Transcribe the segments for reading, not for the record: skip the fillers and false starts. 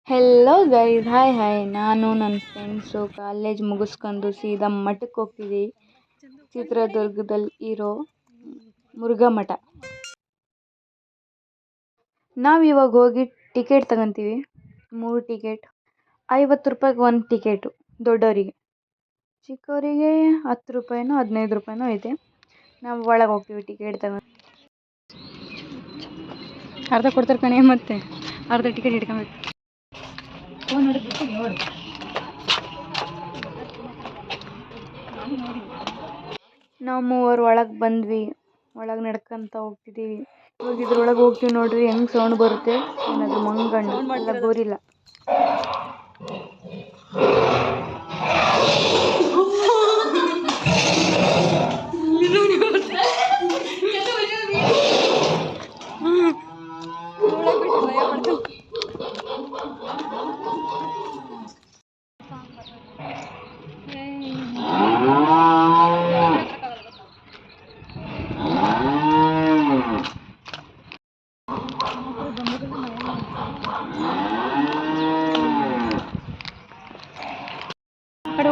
Hello guys, hi ನಾನು ನನ್ನ friends college ಮುಗಿಸ್ಕೊಂಡು ಸೀದಾ ಮಠಕ್ಕೆ ಹೋಗ್ತಿದ್ದೀವಿ. ಚಿತ್ರದುರ್ಗದಲ್ಲಿ ಇರೋ ಮುರುಘಾ ಮಠ. ನಾವು ಇವಾಗ ಹೋಗಿ ಟಿಕೆಟ್ ತಗೊತೀವಿ. 3 ಟಿಕೆಟ್, 50 ರೂಪಾಯಿಗೆ 1 ಟಿಕೆಟು ದೊಡ್ಡವರಿಗೆ. ಚಿಕ್ಕವರಿಗೆ 10 ರೂಪಾಯಿನೋ 15 ರೂಪಾಯಿನೋ ಐತೆ. ನಾವು ಒಳಗೆ ಹೋಗ್ತೀವಿ ಟಿಕೆಟ್ ತಗೊಂಡು. ಅರ್ಧ ಕೊಡ್ತಾರೆ ಕಣೆ, ಮತ್ತೆ ಅರ್ಧ ಟಿಕೆಟ್ ಇಟ್ಕೊಬೇಕು. ನಾವು 3 ಒಳಗೆ ಬಂದ್ವಿ. ಒಳಗೆ ನಡ್ಕೊಂತ ಹೋಗ್ತಿದ್ದೀವಿ. ಇವಾಗ ಇದ್ರೊಳಗೆ ಹೋಗ್ತೀವಿ ನೋಡ್ರಿ, ಹೆಂಗೆ ಸೌಂಡ್ ಬರುತ್ತೆ. ಏನಾದರೂ ಮಂಗಣ್ಣು ಎಲ್ಲ ಗೋರಿಲ್ಲ.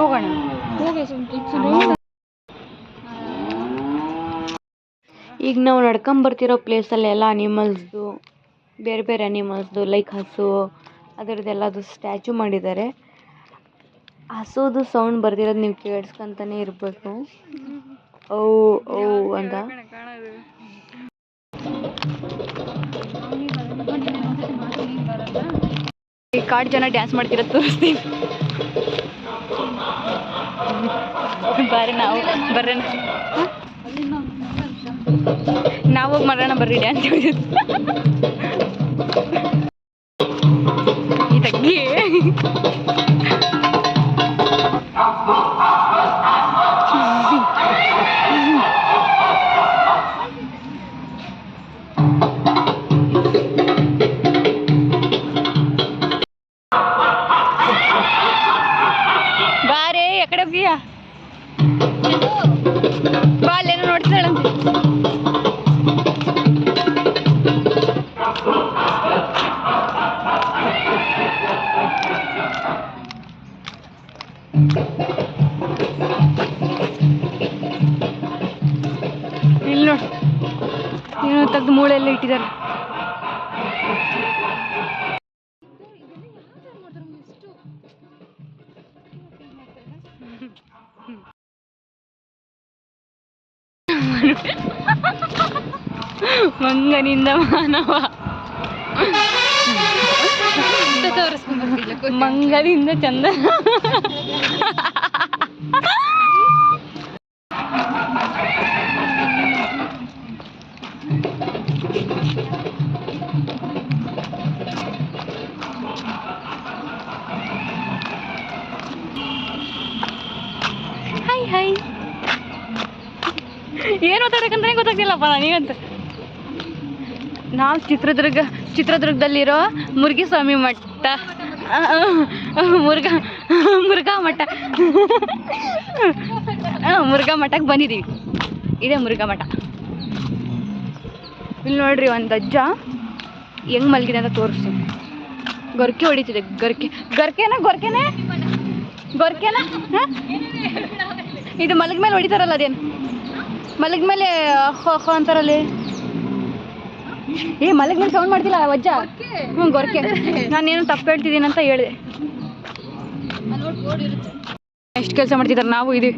ಹೋಗೋಣ. ಈಗ ನಾವು ನಡ್ಕೊಂಬರ್ತಿರೋ ಪ್ಲೇಸಲ್ಲಿ ಎಲ್ಲ ಅನಿಮಲ್ಸ್ದು, ಬೇರೆ ಬೇರೆ ಅನಿಮಲ್ಸ್ದು ಲೈಕ್ ಹಸು ಅದರದ್ದೆಲ್ಲದು ಸ್ಟ್ಯಾಚು ಮಾಡಿದ್ದಾರೆ. ಹಸುದು ಸೌಂಡ್ ಬರ್ತಿರೋದು ನೀವು ಕೇಳಿಸ್ಕೊಂತಾನೆ ಇರಬೇಕು, ಓ ಓ ಅಂತ. ಈ ಕಾಡು ಜನ ಡ್ಯಾನ್ಸ್ ಮಾಡ್ತಿರೋದು ತೋರಿಸ್ತೀವಿ. ಬರ್ರಿ ನಾವು ಹೋಗಿ ಮಾಡೋಣ ಬರ್ರಿ ಡ್ಯಾನ್ಸ್ ಈ ತಗ್ಗಿ. ಬಾರೇ ಎಕಡೆ ಹೋಗಿಯಾ, ಬಾ ಅಲ್ಲೇನೋ ನೋಡ್ತಾಳಂತೆ. ಇಲ್ಲಿ ನೋಡಿ, ಏನೋ ತೆಗ್ದು ಮೂಳೆಲ್ಲ ಇಟ್ಟಿದ್ದಾರೆ. ಮಂಗನಿಂದ ಮಾನವ, ಮಂಗನಿಂದ ಚಂದ. ಹಾಯ್ ಏನು ಓದಾಡಬೇಕಂದ್ರೆ ಗೊತ್ತಾಗ್ತಿಲ್ಲಪ್ಪ ನನಗಂತ. ನಾವು ಚಿತ್ರದುರ್ಗದಲ್ಲಿರೋ ಮುರುಘಾಸ್ವಾಮಿ ಮಠ, ಮುರುಘಾ ಮಠ, ಮುರುಘಾ ಮಠಕ್ಕೆ ಬಂದಿದ್ದೀವಿ. ಇದೇ ಮುರುಘಾ ಮಠ. ಇಲ್ಲಿ ನೋಡ್ರಿ, ಒಂದು ಅಜ್ಜ ಹೆಂಗೆ ಮಲಗಿದೆ ಅಂತ ತೋರಿಸ್ತೀನಿ. ಗೊರಕೆ ಹೊಡಿತಿದೆ. ಗೊರಕೆನಾ ಇದು ಮಲಗ ಮೇಲೆ ಹೊಡಿತಾರಲ್ಲ, ಅದೇನು ಮಲಗ ಮೇಲೆ ಅಂತಾರಲ್ಲಿ. ಮಲಗ ಮೇಲೆ ಸೌಂಡ್ ಮಾಡ್ತಿಲ್ಲ ಅಜ್ಜ. ಗೊರಕೆ. ನಾನೇನು ತಪ್ಪು ಹೇಳ್ತಿದ್ದೀನಿ ಅಂತ ಹೇಳಿದೆ. ಎಷ್ಟು ಕೆಲಸ ಮಾಡ್ತಿದ್ದಾರೆ. ನಾವು ಇದು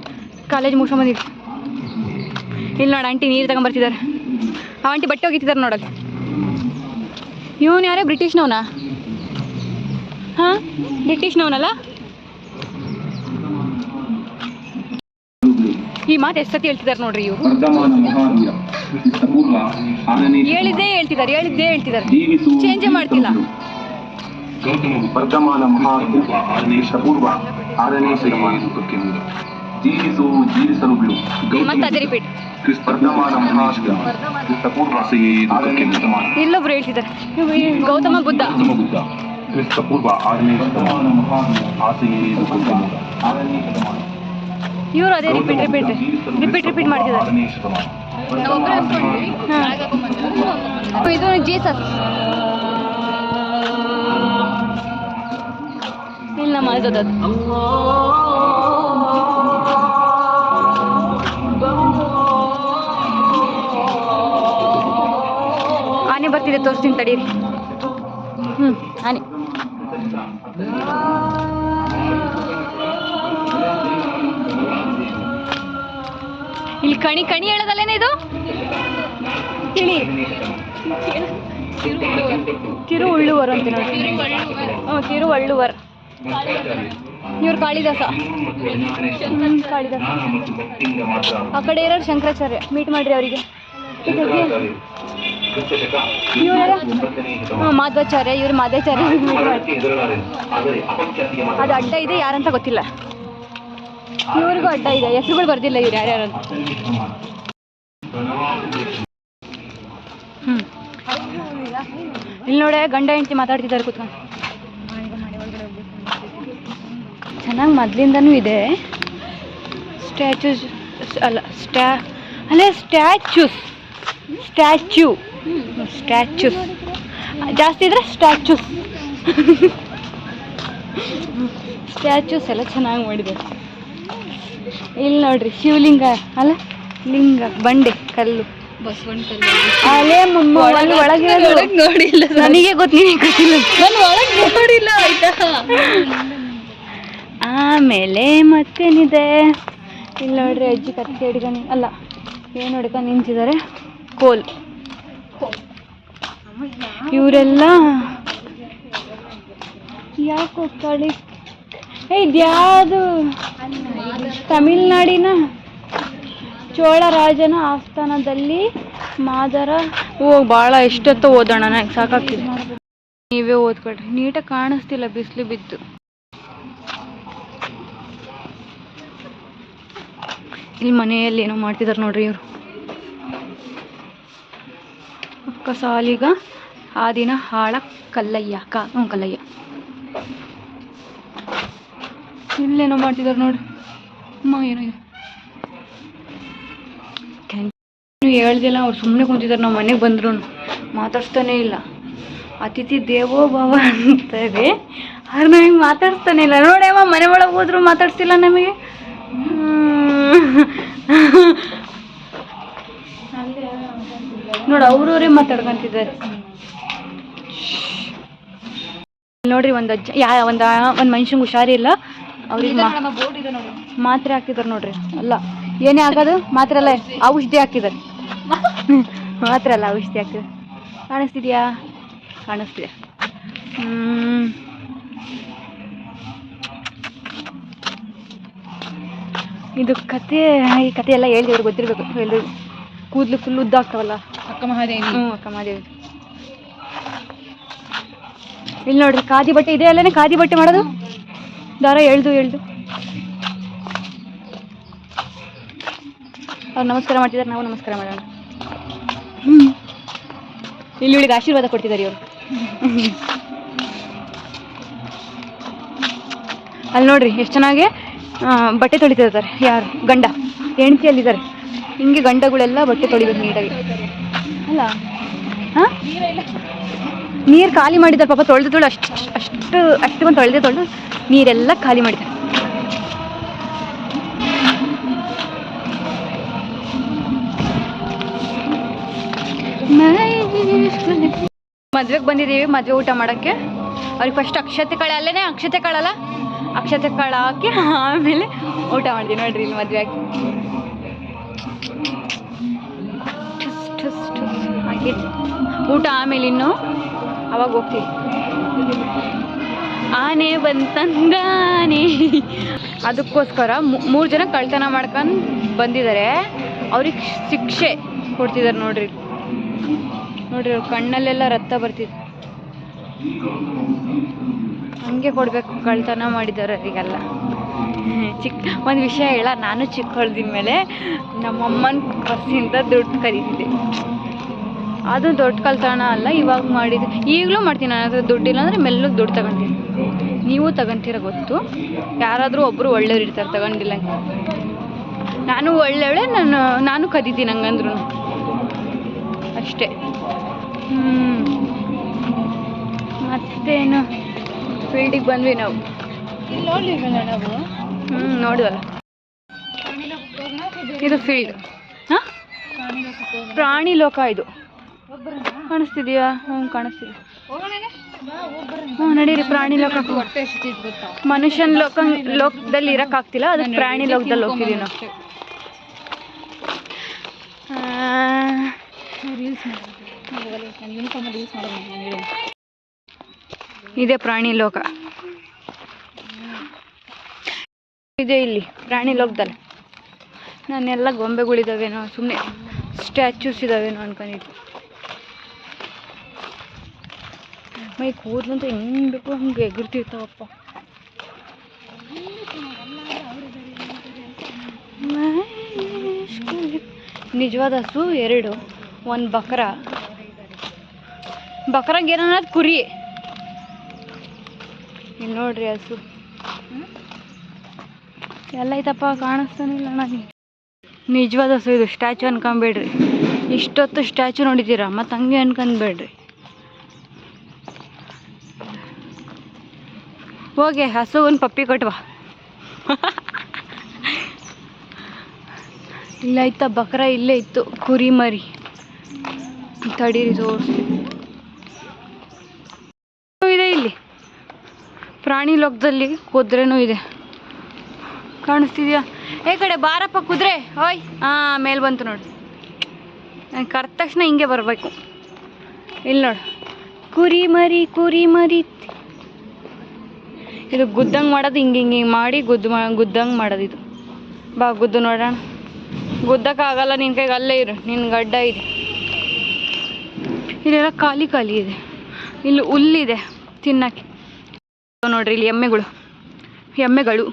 ಕಾಲೇಜ್ ಮುಗಿಸ್ಕೊಂಬಂದಿದ್ವಿ. ಇಲ್ಲಿ ನೋಡಿ, ಆಂಟಿ ನೀರು ತಗೊಂಬರ್ತಿದ್ದಾರೆ. ಆ ಆಂಟಿ ಬಟ್ಟೆ ಹೋಗಿತ್ತಿದ್ದಾರೆ ನೋಡಲ್ಲಿ. ಇವನು ಯಾರೇ ಬ್ರಿಟಿಷ್ನವನಾ? ಹಾಂ, ಬ್ರಿಟಿಷ್ನವನಲ್ಲ. ಈ ಮಾತು ಎಷ್ಟು ಸತಿ ಹೇಳ್ತಿದ್ದಾರೆ ನೋಡ್ರಿ ಇವರು. ಹೇಳಿದ್ದೇ ಹೇಳ್ತಿದ್ದಾರೆ, ಚೇಂಜೇ ಮಾಡ್ತಿಲ್ಲ. ವರ್ಧಮಾನ ಮಹಾಪೂರ್ವ 6ನೇ ಶತಮಾನಕ್ಕೆ ಜೀವಿಸಲು ಬಿಡು. ಮತ್ತೆ ಅದೇ ರಿಪೀಟ್. ವರ್ಧಮಾನ ಮಹಾಪೂರ್ವ ಇಲ್ಲೊಬ್ರು ಹೇಳ್ತಿದ್ದಾರೆ, ಗೌತಮ ಬುದ್ಧ. ಕ್ರಿಸ್ತಪೂರ್ವ 6ನೇ ಶತಮಾನ ಇವರು ಅದೇ ರಿಪೀಟ್ ಮಾಡ್ತಿದ್ದಾರೆ. ಇದು ಜೀಸಸ್. ಅದದು ಆನೆ ಬರ್ತಿದೆ, ತೋರಿಸ್ತೀನಿ ತಡೀರಿ. ಆನೆ ಇಲ್ಲಿ ಕಣಿ ಹೇಳೋದಲ್ಲೇನೆ ಇದು ತಿಳಿ ತಿರುವಳ್ಳುವರ್ ಅಂತ ನೋಡಿ. ತಿರುವಳ್ಳುವರ್. ಇವ್ರು ಕಾಳಿದಾಸ. ಕಾಳಿದಾಸ. ಆ ಕಡೆ ಇರೋರು ಶಂಕರಾಚಾರ್ಯ. ಮೀಟ್ ಮಾಡ್ರಿ ಅವರಿಗೆ. ಮಾಧ್ವಾಚಾರ್ಯ. ಇವ್ರು ಮಾಧ್ವಾಚಾರ್ಯ. ಅದು ಅಡ್ಡ ಇದೆ, ಯಾರಂತ ಗೊತ್ತಿಲ್ಲ. ಇವ್ರಿಗೂ ಅಡ್ಡ ಇದೆ, ಹೆಸರುಗಳು ಬರ್ದಿಲ್ಲ ಇವ್ರು ಯಾರ್ಯಾರು ಅಂತ. ಇಲ್ಲಿ ನೋಡೆ ಗಂಡ ಹೆಂಡತಿ ಮಾತಾಡ್ತಿದ್ದಾರೆ ಕೂತ್ಕೊಂಡು. ಚೆನ್ನಾಗಿ ಮೊದಲಿಂದನೂ ಇದೆ. ಸ್ಟ್ಯಾಚ್ಯೂಸ್ ಅಲ್ಲ ಸ್ಟ್ಯಾಚ್ಯೂಸ್ ಜಾಸ್ತಿ ಇದ್ರೆ ಸ್ಟ್ಯಾಚ್ಯೂಸ್ ಎಲ್ಲ ಚೆನ್ನಾಗಿ ಮಾಡಿದೆ. ಇಲ್ಲಿ ನೋಡ್ರಿ ಶಿವಲಿಂಗ ಅಲ್ಲ, ಲಿಂಗ ಬಂಡೆ ಕಲ್ಲು ಬಸವಣ್ಣ ಕಲ್ಲು. ಅಲ್ಲೇ ಒಳಗೆ ನೋಡಿಲ್ಲ, ನನಗೆ ಗೊತ್ತಿಲ್ಲ, ನೋಡಿಲ್ಲ ಆಯ್ತಾ. ಆಮೇಲೆ ಮತ್ತೇನಿದೆ ಇಲ್ಲಿ ನೋಡ್ರಿ, ಅಜ್ಜಿ ಕತ್ತಿ ಹಿಡ್ಕೊಂಡು ಅಲ್ಲ ಏನು ಹಿಡ್ಕೊಂಡು ನಿಂತಿದ್ದಾರೆ. ಕೋಲ್. ಇವರೆಲ್ಲ ಯಾಕೋ ಕಳಿ ಇದ್ಯಾವುದು ತಮಿಳ್ನಾಡಿನ ಚೋಳ ರಾಜನ ಆಸ್ಥಾನದಲ್ಲಿ ಮಾದರ. ಭಾಳ ಎಷ್ಟೊತ್ತು ಓದೋಣ, ನನಗೆ ಸಾಕಾಗ್ತಿದೆ. ನೀವೇ ಓದ್ಕೊಳ್ರಿ, ನೀಟಾಗಿ ಕಾಣಿಸ್ತಿಲ್ಲ ಬಿಸಿಲು ಬಿದ್ದು. ಇಲ್ಲಿ ಮನೆಯಲ್ಲಿ ಏನೋ ಮಾಡ್ತಿದ್ದಾರೆ ನೋಡ್ರಿ ಇವರು. ಅಕ್ಕ ಸಾಲಿಗ ಆ ದಿನ ಹಾಳ ಕಲ್ಲಯ್ಯ ಕಲ್ಲಯ್ಯ. ಇಲ್ಲೇನೋ ಮಾಡ್ತಿದ್ದಾರೆ ನೋಡ್ರಿ. ಏನೋ ಇದೆ ಹೇಳ್ದಿಲ್ಲ, ಅವ್ರು ಸುಮ್ಮನೆ ಕುಂತಿದ್ದಾರೆ. ನಾವು ಮನೆಗೆ ಬಂದ್ರು ಮಾತಾಡ್ಸ್ತಾನೆ ಇಲ್ಲ. ಅತಿಥಿ ದೇವೋ ಭವ ಅಂತಾರೆ, ಆದ್ರೆ ನಮಗೆ ಮಾತಾಡ್ಸ್ತಾನೆ ಇಲ್ಲ. ನೋಡಿ ಅಮ್ಮ, ಮನೆ ಒಳಗೆ ಹೋದ್ರು ಮಾತಾಡ್ಸಿಲ್ಲ ನಮಗೆ. ನೋಡಿ ಅವ್ರವರೇ ಮಾತಾಡ್ಕೊಂತಿದ್ದಾರೆ ನೋಡ್ರಿ. ಒಂದು ಅಜ್ಜ ಒಂದು ಮನುಷ್ಯಂಗೆ ಹುಷಾರಿಲ್ಲ, ಅವ್ರಿಗೆ ಮಾತ್ರೆ ಹಾಕ್ತಿದ್ದಾರೆ ನೋಡ್ರಿ. ಅಲ್ಲ ಏನೇ ಆಗೋದು ಮಾತ್ರೆ ಅಲ್ಲ, ಔಷಧಿ ಹಾಕ್ತಿದ್ದಾರೆ. ಮಾತ್ರೆ ಅಲ್ಲ, ಔಷಧಿ ಹಾಕ್ತಿದ್ದಾರೆ. ಕಾಣಿಸ್ತಿದ್ಯಾ? ಕಾಣಿಸ್ತಿದೆ. ಇದು ಕತೆ. ಈ ಕತೆ ಎಲ್ಲ ಹೇಳ್ತಿದ್ರು, ಗೊತ್ತಿರ್ಬೇಕು ಎಲ್ರಿಗೂ. ಕೂದಲು ಫುಲ್ ಉದ್ದ ಆಗ್ತಾವಲ್ಲ, ಅಕ್ಕ ಮಹಾದೇವಿ. ಅಕ್ಕ ಮಹಾದೇವಿ. ಇಲ್ಲಿ ನೋಡ್ರಿ, ಖಾದಿ ಬಟ್ಟೆ ಇದೆ ಅಲ್ಲೇ, ಖಾದಿ ಬಟ್ಟೆ ಮಾಡೋದು. ದಾರ ಎಳ್ದು ಅವ್ರು ನಮಸ್ಕಾರ ಮಾಡ್ತಿದ್ದಾರೆ, ನಾವು ನಮಸ್ಕಾರ ಮಾಡೋಣ. ಇಲ್ಲಿ ಇವಳಿಗೆ ಆಶೀರ್ವಾದ ಕೊಡ್ತಿದ್ದಾರೆ ಇವರು. ಅಲ್ಲಿ ನೋಡ್ರಿ ಎಷ್ಟು ಚೆನ್ನಾಗಿ ಬಟ್ಟೆ ತೊಳಿತಿರ್ತಾರೆ. ಯಾರು? ಗಂಡ ಹೆಂಡತಿಯಲ್ಲಿದ್ದಾರೆ. ಹಿಂಗೆ ಗಂಡಗಳೆಲ್ಲ ಬಟ್ಟೆ ತೊಳಿಬೇಕು ನೀಟಾಗಿ ಅಲ್ಲ. ಹಾಂ, ನೀರು ಖಾಲಿ ಮಾಡಿದ್ದಾರೆ ಪಾಪ. ತೊಳೆದು ಅಷ್ಟು ಬಂದು ತೊಳೆದು ನೀರೆಲ್ಲ ಖಾಲಿ ಮಾಡಿದ್ದಾರೆ. ಮದ್ವೆಗೆ ಬಂದಿದ್ದೀವಿ, ಮದುವೆ ಊಟ ಮಾಡೋಕ್ಕೆ. ಅವ್ರಿಗೆ ಫಸ್ಟ್ ಅಕ್ಷತೆ ಕಾಳು ಅಲ್ಲೇನೆ, ಅಕ್ಷತೆ ಕಾಳಲ್ಲ, ಅಕ್ಷತೆ ಕಾಳು ಹಾಕಿ ಆಮೇಲೆ ಊಟ ಮಾಡ್ತೀವಿ ನೋಡ್ರಿ. ಇಲ್ಲಿ ಮದುವೆ ಹಾಕಿ ಊಟ ಆಮೇಲೆ ಇನ್ನು ಅವಾಗ ಹೋಗ್ತೀವಿ. ಆನೆ ಬಂತಂದಾನೆ ಅದಕ್ಕೋಸ್ಕರ 3 ಜನ ಕಳ್ತನ ಮಾಡ್ಕೊಂಡು ಬಂದಿದ್ದಾರೆ. ಅವ್ರಿಗೆ ಶಿಕ್ಷೆ ಕೊಡ್ತಿದ್ದಾರೆ ನೋಡ್ರಿ. ಅವ್ರ ಕಣ್ಣಲ್ಲೆಲ್ಲ ರಕ್ತ ಬರ್ತಿದೆ. ಹಂಗೆ ಕೊಡಬೇಕು, ಕಳ್ತನ ಮಾಡಿದ್ದಾರೆ ಅವರಿಗೆಲ್ಲ. ಒಂದು ವಿಷಯ ಹೇಳ, ನಾನು ಚಿಕ್ಕವಳ್ದಿನ ಮೇಲೆ ನಮ್ಮಮ್ಮನ ಪರ್ಸಿಂದ ದುಡ್ಡು ಕರೀತಿದ್ದೆ. ಅದು ದೊಡ್ಡ ಕಳ್ತನ ಅಲ್ಲ, ಇವಾಗ ಮಾಡಿದ್ದು. ಈಗಲೂ ಮಾಡ್ತೀನಿ. ನನ್ನ ಹತ್ರ ದುಡ್ಡಿಲ್ಲ ಅಂದರೆ ಮೆಲ್ಲಗೆ ದುಡ್ಡು ತಗೊತೀನಿ. ನೀವು ತಗೊಂತೀರ ಗೊತ್ತು, ಯಾರಾದರೂ ಒಬ್ಬರು ಒಳ್ಳೆಯವ್ರು ಇರ್ತಾರೆ ತಗೊಂಡಿಲ್ಲ. ನಾನು ಒಳ್ಳೆಯವಳೆ, ನಾನು ಕದೀತೀನಿ ಹಂಗಂದ್ರು ಅಷ್ಟೇ. ಮತ್ತೇನು, ಫೀಲ್ಡಿಗೆ ಬಂದ್ವಿ ನಾವು. ನೋಡಿವಲ್ಲ. ಇದು ಫೀಲ್ಡ್. ಹಾಂ, ಪ್ರಾಣಿ ಲೋಕ ಇದು. ಕಾಣಿಸ್ತಿದೆಯಾ? ಹ್ಞೂ ಕಾಣಿಸ್ತಿದೆ. ಹ್ಞೂ ನಡೀರಿ, ಪ್ರಾಣಿ ಲೋಕ. ಮನುಷ್ಯನ ಲೋಕದಲ್ಲಿ ಇರೋಕ್ಕಾಗ್ತಿಲ್ಲ, ಅದಕ್ಕೆ ಪ್ರಾಣಿ ಲೋಕದಲ್ಲಿ ಹೋಗ್ತಿದ್ದೀವಿ ನಾವು. ಇದೇ ಪ್ರಾಣಿ ಲೋಕ ಇದೆ ಇಲ್ಲಿ ಪ್ರಾಣಿ ಲೋಕದಲ್ಲಿ. ನಾನೆಲ್ಲ ಗೊಂಬೆಗಳಿದ್ದಾವೇನೋ, ಸುಮ್ಮನೆ ಸ್ಟ್ಯಾಚ್ಯೂಸ್ ಇದ್ದಾವೇನೋ ಅನ್ಕೊಂಡಿದ್ದು. ಮೈ ಕೂದಲಂತೂ ಹೆಂಗೆ ಬೇಕು ಹಂಗೆ ಎಗುರ್ತಿರ್ತಾವಪ್ಪ. ನಿಜವಾದ ಹಸು 2, ಒಂದು ಬಕರಾಗ ಏನನ್ನೋದು ಕುರಿ. ಇಲ್ಲಿ ನೋಡ್ರಿ ಹಸು ಎಲ್ಲ ಐತಪ್ಪ, ಕಾಣಿಸ್ತಾನಿಲ್ಲ ನನಗೆ. ನಿಜವಾದ ಹಸು ಇದು, ಸ್ಟ್ಯಾಚು ಅನ್ಕೊಂಬೇಡ್ರಿ. ಇಷ್ಟೊತ್ತು ಸ್ಟ್ಯಾಚು ನೋಡಿದ್ದೀರಾ, ಮತ್ತು ಹಂಗೆ ಅನ್ಕೊಂಡ್ಬೇಡ್ರಿ. ಹೋಗಿ ಹಸು ಒಂದು ಪಪ್ಪಿ ಕೊಟ್ವಾ. ಇಲ್ಲ ಇತ್ತ ಬಕರ, ಇಲ್ಲೇ ಇತ್ತು ಕುರಿ ಮರಿ. ತಡೀರಿ ತೋರಿಸ್ತೀನಿ. ಇದೆ ಇಲ್ಲಿ ಪ್ರಾಣಿ ಲೋಕದಲ್ಲಿ ಕುದುರೆನೂ ಇದೆ, ಕಾಣಿಸ್ತಿದ್ಯಾ? ಕಡೆ ಬಾರಪ್ಪ ಕುದುರೆ. ಓಯ್, ಹಾಂ ಮೇಲೆ ಬಂತು ನೋಡಿ. ನಾನು ಕರೆದ ತಕ್ಷಣ ಹಿಂಗೆ ಬರಬೇಕು. ಇಲ್ಲಿ ನೋಡು, ಕುರಿ ಮರಿ. ಇದು ಗುದ್ದಂಗೆ ಮಾಡೋದು, ಹಿಂಗೆ ಮಾಡಿ ಗುದ್ದಂಗೆ ಮಾಡೋದು ಇದು. ಬಾ ಗುದ್ದು ನೋಡೋಣ. ಗುದ್ದಕ್ಕಾಗಲ್ಲ, ನಿನ್ನ ಕೈಗೆ ಅಲ್ಲೇ ಇರು, ನಿನ್ನ ಗಡ್ಡ ಇದೆ. ಇಲ್ಲೆಲ್ಲ ಖಾಲಿ ಇದೆ. ಇಲ್ಲಿ ಹುಲ್ಲಿದೆ ತಿನ್ನಕ್ಕೆ. ನೋಡ್ರಿ ಇಲ್ಲಿ ಎಮ್ಮೆಗಳು.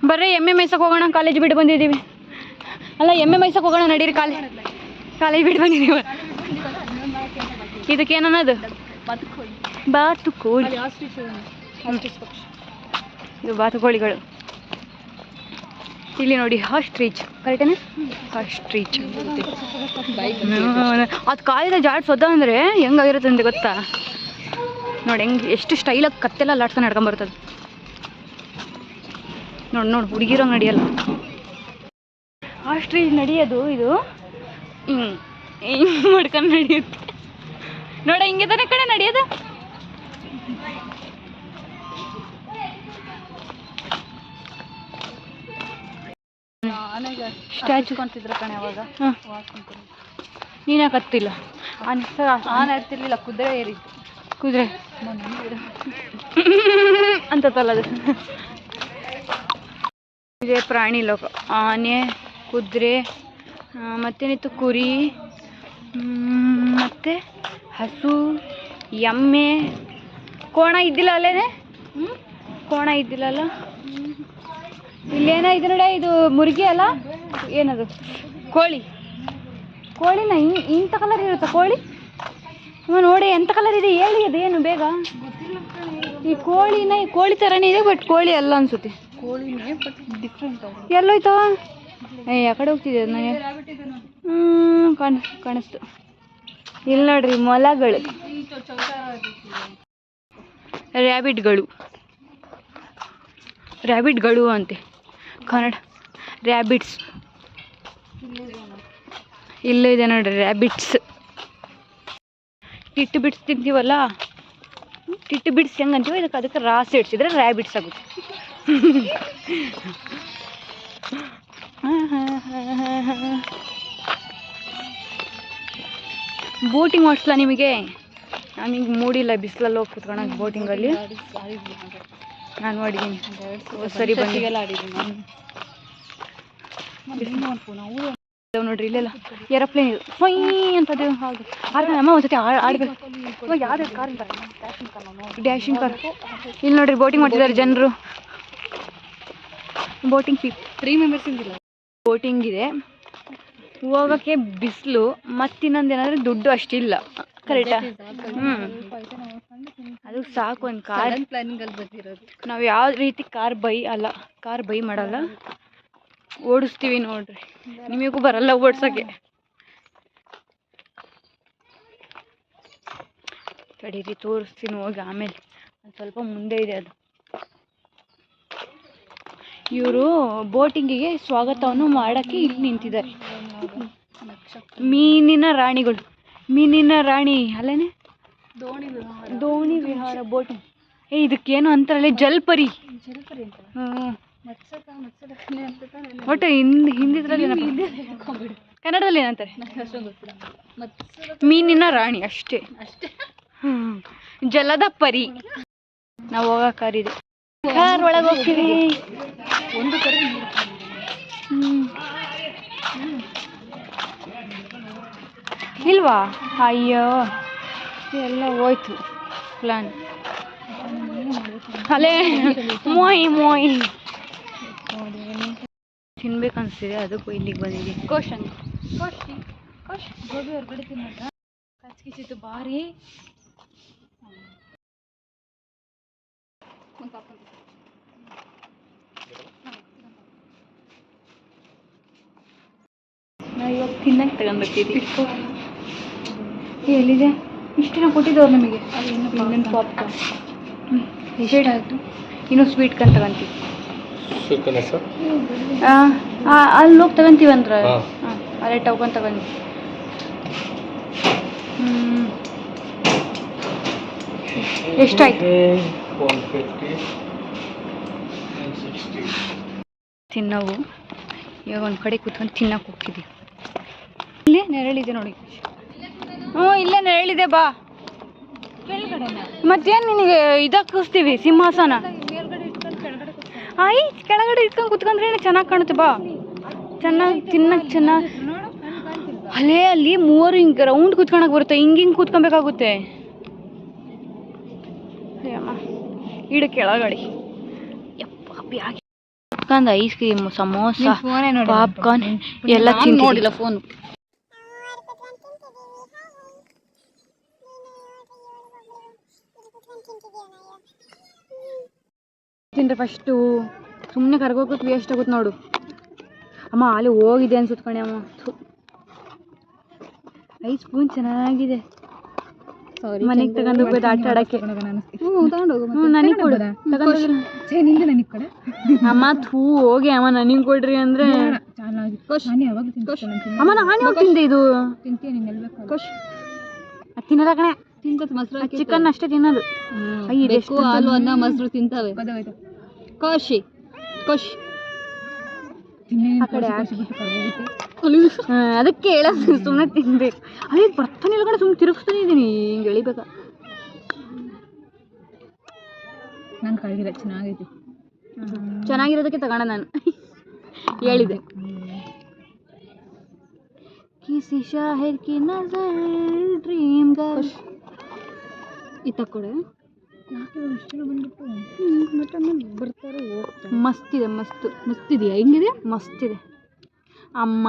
ಬರ್ರಿ ಎಮ್ಮೆ ಮೇಯ್ಸಕ್ಕೆ ಹೋಗೋಣ, ಕಾಲೇಜ್ ಬಿಟ್ಟು ಬಂದಿದ್ದೀವಿ. ಅಲ್ಲ, ಎಮ್ಮೆ ಮೇಯ್ಸಕ್ಕೆ ಹೋಗೋಣ, ನಡೀರಿ. ಕಾಲೇಜ್ ಬಿಟ್ಟು ಬಂದಿದ್ದೀವಿ. ಇದಕ್ಕೇನನ್ನೋದು ಬಾತುಕೋಳಿ. ಇದು ಬಾತುಕೋಳಿಗಳು. ಇಲ್ಲಿ ನೋಡಿ ಆಸ್ಟ್ರಿಚ್, ಕರೆಕ್ಟೇನೆ? ಆಸ್ಟ್ರಿಚ್. ಅದು ಕಾಲಿದ ಜಾಡ್ಸೋದ ಅಂದರೆ ಹೆಂಗಾಗಿರುತ್ತೆ ಅಂತ ಗೊತ್ತಾ? ನೋಡಿ ಹೆಂಗೆ ಎಷ್ಟು ಸ್ಟೈಲಾಗಿ ಕತ್ತೆಲ್ಲ ಲಾಡ್ಸ್ಕೊಂಡು ನಡ್ಕೊಂಬರ್ತದೆ. ನೋಡಿ ಹುಡುಗಿರೋಂಗೆ ನಡೆಯಲ್ಲ. ಆಸ್ಟ್ರಿಚ್ ನಡೆಯೋದು ಇದು ಹಿಂಗೆ ಮಾಡ್ಕೊಂಡು ನಡೆಯುತ್ತೆ. ನೋಡ, ಹಿಂಗೆ ತಾನೇ ಕಡೆ ನಡೆಯೋದು. ಸ್ಟ್ಯಾಚು ಕಾಣ್ತಿದ್ರ ಕಣೆ ಅವಾಗ. ನೀನೇ ಕತ್ತಿಲ್ಲ, ಆನೆ ಹತ್ತಿರ್ಲಿಲ್ಲ, ಕುದುರೆ ಏರಿದ್ದು. ಕುದುರೆ ಅಂತಲ್ಲ ಅದು. ಇದೇ ಪ್ರಾಣಿ ಲೋಕ. ಆನೆ, ಕುದುರೆ, ಮತ್ತೇನಿತ್ತು, ಕುರಿ, ಮತ್ತು ಹಸು, ಎಮ್ಮೆ. ಕೋಣ ಇದ್ದಿಲ್ಲ ಅಲ್ಲೇನೆ? ಕೋಣ ಇದ್ದಿಲ್ಲಲ್ಲ. ಇಲ್ಲೇನೋ ಇದು ನೋಡಿ, ಇದು ಮುರುಗಿ ಅಲ್ಲ, ಏನದು ಕೋಳಿನ ಇಂಥ ಕಲರ್ ಇರುತ್ತಾ ಕೋಳಿ? ನೋಡಿ ಎಂಥ ಕಲರ್ ಇದೆ ಹೇಳಿ, ಅದೇನು ಬೇಗ. ಈ ಕೋಳಿ ಥರನೇ ಇದೆ, ಬಟ್ ಕೋಳಿ ಅಲ್ಲ ಅನ್ಸುತ್ತೆ. ಕೋಳಿನೇ ಬಟ್ ಡಿಫ್ರೆಂಟ್. ಎಲ್ಲೋಯ್ತವ? ಆ ಕಡೆ ಹೋಗ್ತಿದೆ ಅದು ನನಗೆ. ಕಾಣಿಸ್ತು. ಇಲ್ಲಿ ನೋಡ್ರಿ ಮೊಲಗಳು, ರ್ಯಾಬಿಟ್ಗಳು ಅಂತೆ ಕನ್ನಡ. ರ್ಯಾಬಿಟ್ಸ್ ಇಲ್ಲೇ ಇದೆ ನೋಡ್ರಿ, ರ್ಯಾಬಿಟ್ಸ್. ಟಿಟ್ಟು ಬಿಡ್ಸ್ ತಿಂತೀವಲ್ಲ, ಟಿಟ್ಟು ಬಿಡ್ಸ್ ಹೆಂಗೆ ಅಂತೀವೋ ಅದಕ್ಕೆ ರಾಸಿ ಇಡ್ಸಿದ್ರೆ ರ್ಯಾಬಿಟ್ಸ್ ಆಗುತ್ತೆ. ಬೋಟಿಂಗ್ ಮಾಡಿಸ್ಲಾ ನಿಮಗೆ? ನಮಗೆ ಮೂಡಿಲ್ಲ, ಬಿಸಿಲಲ್ಲಿ ಹೋಗಿ ಕುತ್ಕೊಳಕ್ಕೆ ಬೋಟಿಂಗಲ್ಲಿ. ನಾನು ಮಾಡಿದ್ದೀನಿ ಸರಿ, ಬಂದಿಗೆಲ್ಲ ಆಡಿದ್ದೀನಿ. ನೋಡ್ರಿ ಇಲ್ಲೆಲ್ಲ ಏರೋಪ್ಲೇನ್ ಇದು ಫೈ ಅಂತದ್ದು. ಅಮ್ಮ ಒಂದ್ಸತಿ ಆಡ್ಬೇಕು. ಯಾವ್ದು ಕಾರ್ ಡ್ಯಾಶಿಂಗ್ ಕಾರ್. ಇಲ್ಲಿ ನೋಡ್ರಿ ಬೋಟಿಂಗ್ ಮಾಡ್ತಿದ್ದಾರೆ ಜನರು. Boating 3 members ಇಂದಿಲ್ಲ. ಬೋಟಿಂಗ್ ಇದೆ, ಹೋಗೋಕ್ಕೆ ಬಿಸಿಲು, ಮತ್ತಿನ್ನೊಂದೇನಾದ್ರೆ ದುಡ್ಡು ಅಷ್ಟಿಲ್ಲ. ಕರೆಕ್ಟಾ? ಅದು ಸಾಕು. ಒಂದು ಕಾರ್ ಪ್ಲಾನಿಂಗಲ್ಲಿ ಬಂದಿರೋದು ನಾವು. ಯಾವ ರೀತಿ ಕಾರ್ ಬೈ ಮಾಡಲ್ಲ, ಓಡಿಸ್ತೀವಿ ನೋಡ್ರಿ. ನಿಮಗೂ ಬರಲ್ಲ ಓಡ್ಸೋಕ್ಕೆ. ತಡೀರಿ ತೋರಿಸ್ತೀನಿ ಹೋಗಿ ಆಮೇಲೆ. ಸ್ವಲ್ಪ ಮುಂದೆ ಇದೆ ಅದು. ಇವರು ಬೋಟಿಂಗಿಗೆ ಸ್ವಾಗತವನ್ನು ಮಾಡೋಕ್ಕೆ ಇಲ್ಲಿ ನಿಂತಿದ್ದಾರೆ. ಮೀನಿನ ರಾಣಿಗಳು, ಮೀನಿನ ರಾಣಿ ಅಲ್ಲೇನೆ, ದೋಣಿ ವಿಹಾರ ಬೋಟಿಂಗ್. ಇದಕ್ಕೇನು ಅಂತಾರಲ್ಲ, ಜಲ್ಪರಿ. ಒಟ್ಟು ಹಿಂದಿದ್ರಲ್ಲಿ ಕನ್ನಡದಲ್ಲಿ ಏನಂತಾರೆ? ಮೀನಿನ ರಾಣಿ ಅಷ್ಟೇ. ಜಲದ ಪರಿ. ನಾವು ಹೋಗೋ ಕಾರ್ ಇದೆ. ಕಾರ್ ಒಳಗೆ ಹೋಗ್ತೀವಿ. ಒಂದು ಕಡೆ ಇಲ್ವಾ? ಅಯ್ಯೋ ಎಲ್ಲ ಹೋಯ್ತು ಪ್ಲಾನ್. ಅಲ್ಲೇ ಮೋಯ್ ಮೋಯ್ ತಿನ್ಬೇಕು ಅನಿಸ್ತಿದೆ, ಅದಕ್ಕೂ ಇಲ್ಲಿಗೆ ಬಂದಿದ್ದೀನಿ. ಗೋಶಿ ಗೋಬಿ ಹೊರಗಡೆ ತಿನ್ನೋದ ಕಚ್ಕಿಸಿತ್ತು ಭಾರಿ. ನಾವು ಇವಾಗ ತಿನ್ನಕ್ಕೆ ತಗೊಂಡ್ಬರ್ತೀವಿ. ಎಲ್ಲಿದೆ? ಇಷ್ಟೇನ ಕೊಟ್ಟಿದ್ದವ್ರು ನಮಗೆ. ಇನ್ನೊಂದು ಪಾಪ್ಕಾರ್ನ್. ಎಷ್ಟಾಯಿತು? ಇನ್ನೂ ಸ್ವೀಟ್ ಕಾರ್ನ್ ತಗೊಂತೀವಿ. ಅಲ್ಲಿ ಹೋಗಿ ತಗೊಂತೀವಂದ್ರೆ ಅಲ್ಲೇ ಟೋಕನ್ ತಗೊಂಡು. ಎಷ್ಟಾಯ್ತು? ತಿನ್ನವು ಇವಾಗ ಒಂದು ಕಡೆ ಕೂತ್ಕೊಂಡು ತಿನ್ನಕ್ಕೆ ಹೋಗ್ತಿದ್ದೀವಿ. ಇಲ್ಲೇ ನೆರಳಿದೆ ನೋಡಿ. ಹ್ಞೂ ಇಲ್ಲೇ ನೆರಳಿದೆ, ಬಾ. ಮತ್ತೇನು ನಿನಗೆ ಇದಕ್ಕಿಸ್ತೀವಿ ಸಿಂಹಾಸನ. ಆಯ್ ಕೆಳಗಡೆ ಇಟ್ಕೊಂಡು ಕೂತ್ಕೊಂಡ್ರೆ ಚೆನ್ನಾಗಿ ಕಾಣುತ್ತೆ, ಬಾ. ಚೆನ್ನಾಗಿ ತಿನ್ನಕ್ಕೆ ಚೆನ್ನಾಗಿ. ಅಲ್ಲೇ ಅಲ್ಲಿ ಮೂವರು ಹಿಂಗೆ ರೌಂಡ್ ಕೂತ್ಕೊಳಕ್ಕೆ ಬರುತ್ತೆ, ಹಿಂಗೆ ಕೂತ್ಕೊಬೇಕಾಗುತ್ತೆ. ಇಡು ಕೆಳಗಡೆ ಯಪ್ಪ ಕುತ್ಕೊಂಡು ಐಸ್ ಕ್ರೀಮ್, ಸಮೋಸ, ಪಾಪ್ಕಾರ್ನ್ ಎಲ್ಲ ನೋಡಿಲ್ಲ. ಫೋನು ತಿಂದ್ರೆ ಫಸ್ಟು ಸುಮ್ಮನೆ ಕರ್ಗೋಗುತ್ತೆ, ವೇಸ್ಟ್ ಆಗುತ್ತೆ ನೋಡು. ಅಮ್ಮ ಅಲ್ಲಿ ಹೋಗಿದೆ ಅನ್ಸುತ್ತೆ ಕಣೆ ಅಮ್ಮ. ಐಸ್ ಸ್ಪೂನ್ ಚೆನ್ನಾಗಿದೆ. ಮನೆಗೆ ತಗೊಂಡು ಹೋಗ್ಬೋದು ಆಟ ಆಡೋಕ್ಕೆ. ನನಗೆ ಕೊಡು. ಅಮ್ಮ ಥೂ ಹೋಗಿ ಅಮ್ಮ ನನಗೆ ಕೊಡ್ರಿ ಅಂದರೆ ಅಮ್ಮ ನಾನು ಯಾವಾಗ ತಿಂದೆ ಇದು? ತಿನ್ನಲ್ಲ ಕಣೆ, ಚಿಕನ್ ಅಷ್ಟೇ ತಿನ್ನೋದು. ಹಾಲು ಅನ್ನ ಮೊಸರು ತಿಂತಾವೆ. ಕೋಶಿ ಕೋಶಿ ಅದಕ್ಕೆ ಹೇಳೋದು, ಸುಮ್ಮನೆ ತಿನ್ಬೇಕು. ಅಲ್ಲಿ ಬರ್ತಾನೆ ಇಲ್ಲ ಕಡೆ, ಸುಮ್ಮನೆ ತಿರುಗಿಸ್ತಾನೆ ಇದ್ದೀನಿ, ಹಿಂಗೆ ಎಳಿಬೇಕಾ. ನಾನು ಕಳೆದಿಲ್ಲ, ಚೆನ್ನಾಗೈತಿ. ಚೆನ್ನಾಗಿರೋದಕ್ಕೆ ತಗೋಣ ನಾನು ಹೇಳಿದೆ. ಕಿಸಿ ಶಾಹಿರ್ ಕಿ ನಜರ್ ಡ್ರೀಮ್ ಗರ್ಲ್ ಈ ತಕ್ಕೊಡೆ ಬರ್ತಾರೆ, ಮಸ್ತಿದೆ. ಮಸ್ತಿದೆಯಾ? ಹೆಂಗಿದೆ? ಮಸ್ತಿದೆ ಅಮ್ಮ.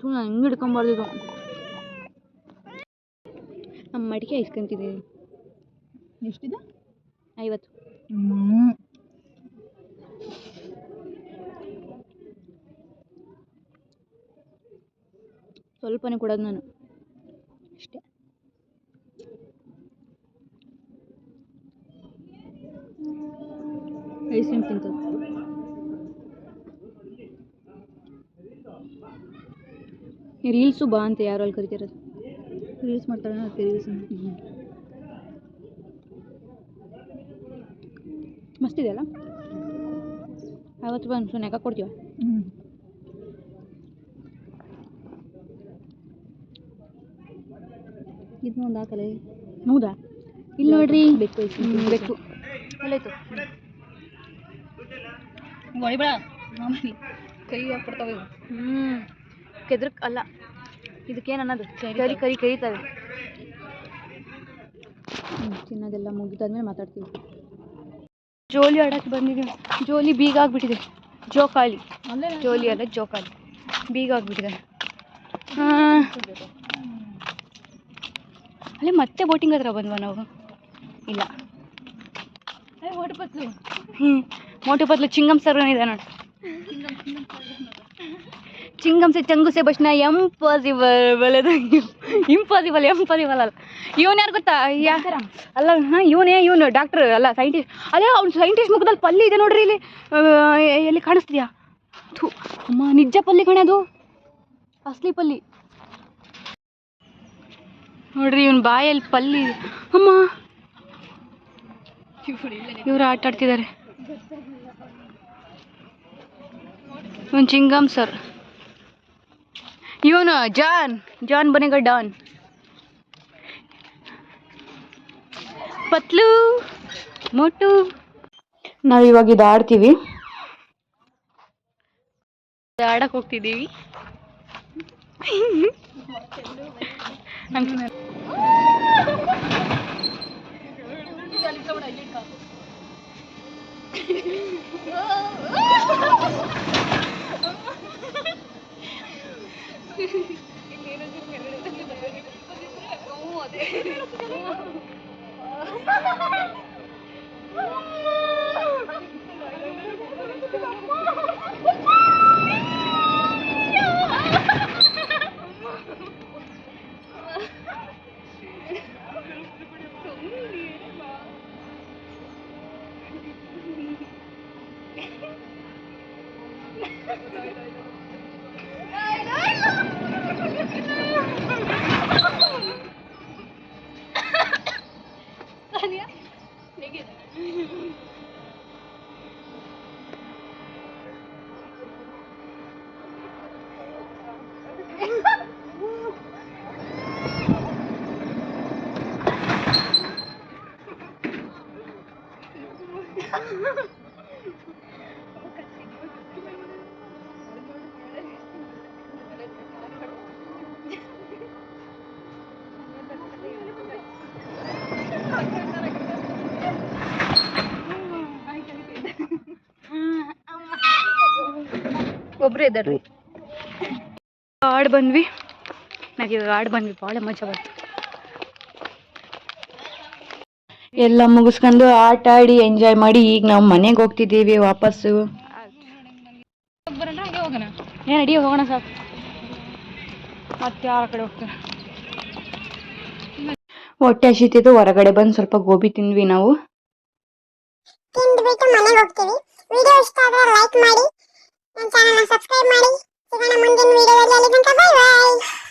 ನಾನು ಹೆಂಗೆ ಹಿಡ್ಕೊಂಬಾರ್ದಿದ್ದು. ನಮ್ಮ ಮಡಿಕೆ ಇಸ್ಕೊಂತಿದ್ದೀವಿ. ಎಷ್ಟಿದೆ? 50. ಸ್ವಲ್ಪನೇ ಕೊಡೋದು ನಾನು ಅಷ್ಟೇ. Ice cream ತಿಂತದ್ದು. ರೀಲ್ಸು ಬಾ ಅಂತ ಯಾರು ಅಲ್ಲಿ ಕರಿತಿರೋದು? ರೀಲ್ಸ್ ಮಾಡ್ತಾಳೆ ಅದಕ್ಕೆ ರೀಲ್ಸ್. ಮಸ್ತಿದೆ ಅಲ್ಲ? 50 ರೂಪಾಯಿ ಅನ್ಸು, ಯಾಕೆ ಕೊಡ್ತೀವ? ಇದನ್ನ ಒಂದು ಹಾಕಲೇ. ಹೌದಾ? ಇಲ್ಲಿ ನೋಡ್ರಿ, ಬೆಕ್ಕು ಬೆಕ್ಕು ಎಲ್ಲಾಯ್ತು? ಹೊಡಿಬೇಡ, ಕೈ ಹಾಕ್ಬಿಡ್ತಾವೆ. ಕೆದ್ರಕ್ ಅಲ್ಲ, ಇದಕ್ಕೇನು ಅನ್ನೋದು? ಕರಿತವೆ. ತಿನ್ನೋದೆಲ್ಲ ಮುಗಿದಾದ್ಮೇಲೆ ಮಾತಾಡ್ತೀವಿ. ಜೋಲಿ ಆಡೋಕ್ಕೆ ಬಂದಿದ್ದೀವಿ. ಜೋಲಿ ಬೀಗ ಆಗಿಬಿಟ್ಟಿದೆ. ಜೋಕಾಲಿ ಜೋಲಿ ಅಲ್ಲ, ಜೋಕಾಲಿ ಬೀಗ ಆಗಿಬಿಟ್ಟಿದೆ. ಅಲ್ಲೇ ಮತ್ತೆ ಬೋಟಿಂಗ್ ಹತ್ರ ಬಂದ್ವಾ ನಾವು? ಇಲ್ಲ, ಮೋಟು ಪತ್ಲು ಚಿಂಗಮ್ ಸರ್ ಇದೆ ನೋಡಿ. ಚಿಂಗಮ್ ಸೆ ಚಂಗು ಸೆ ಬಸ್ನ ಎಂಪಾಸಿಬಲ್ ಇಂಪಾಸಿಬಲ್ ಅಲ್ಲ ಇವನು ಯಾರು ಗೊತ್ತಾ ಅಲ್ಲ ಹಾಂ ಇವನು ಡಾಕ್ಟ್ರ್ ಅಲ್ಲ ಸೈಂಟಿಸ್ಟ್ ಅದೇ ಅವ್ನು ಸೈಂಟಿಸ್ಟ್ ಮುಖದಲ್ಲಿ ಪಲ್ಲಿ ಇದೆ ನೋಡ್ರಿ ಇಲ್ಲಿ ಎಲ್ಲಿ ಕಾಣಿಸ್ತೀಯಾ ಥೂ ಅಮ್ಮ ನಿಜ ಪಲ್ಲಿ ಕಣೆ ಅದು ಅಸಲಿ ಪಲ್ಲಿ ನೋಡ್ರಿ ಇವನ್ ಬಾಯಲ್ಲಿ ಪಲ್ಲಿ ಅಮ್ಮ ಇವರು ಆಟ ಆಡ್ತಿದ್ದಾರೆ ಇವನು ಚಿಂಗಮ್ ಸರ್ ಇವನು ಜಾನ್ ಬನೇಗ ಡಾನ್ ಪತ್ಲು ಮೋಟು ನಾವಿವಾಗ ಇದು ಆಡ್ತೀವಿ ಆಡಕ್ಕೆ ಹೋಗ್ತಿದ್ದೀವಿ ಒಬ್ರು ಇದ್ದಾರ್ರಿ ಆಡ್ ಬಂದ್ವಿ ನಾವಿವಾಗ ಆಡ್ ಬಂದ್ವಿ ಭಾಳ ಮಜಾ ಬಂತು ಎಲ್ಲ ಮುಗಿಸ್ಕೊಂಡು ಆಟ ಆಡಿ ಎಂಜಾಯ್ ಮಾಡಿ ಈಗ ನಾವು ಮನೆಗೆ ಹೋಗ್ತಿದ್ದೀವಿ ವಾಪಸ್ಸು ಏನು ಅಡಿ ಹೋಗೋಣ ಸಾಕು ಮತ್ತೆ ಯಾರ ಕಡೆ ಹೋಗ್ತಾರೆ ಹೊಟ್ಟೆ ಹಸಿತಿತ್ತು ಹೊರಗಡೆ ಬಂದು ಸ್ವಲ್ಪ ಗೋಬಿ ತಿಂದ್ವಿ ನಾವು ತಿಂದ್ಬಿಟ್ಟು ಮನೆಗೆ ಹೋಗ್ತೀವಿ ವಿಡಿಯೋ ಇಷ್ಟ ಆದರೆ ಲೈಕ್ ಮಾಡಿ ನನ್ನ ಚಾನೆಲ್ನ ಸಬ್ಸ್ಕ್ರೈಬ್ ಮಾಡಿ ಸಿಗೋಣ ಮುಂದಿನ ವಿಡಿಯೋದಲ್ಲಿ ಅಲ್ಲಿ ತನಕ ಬೈ ಬೈ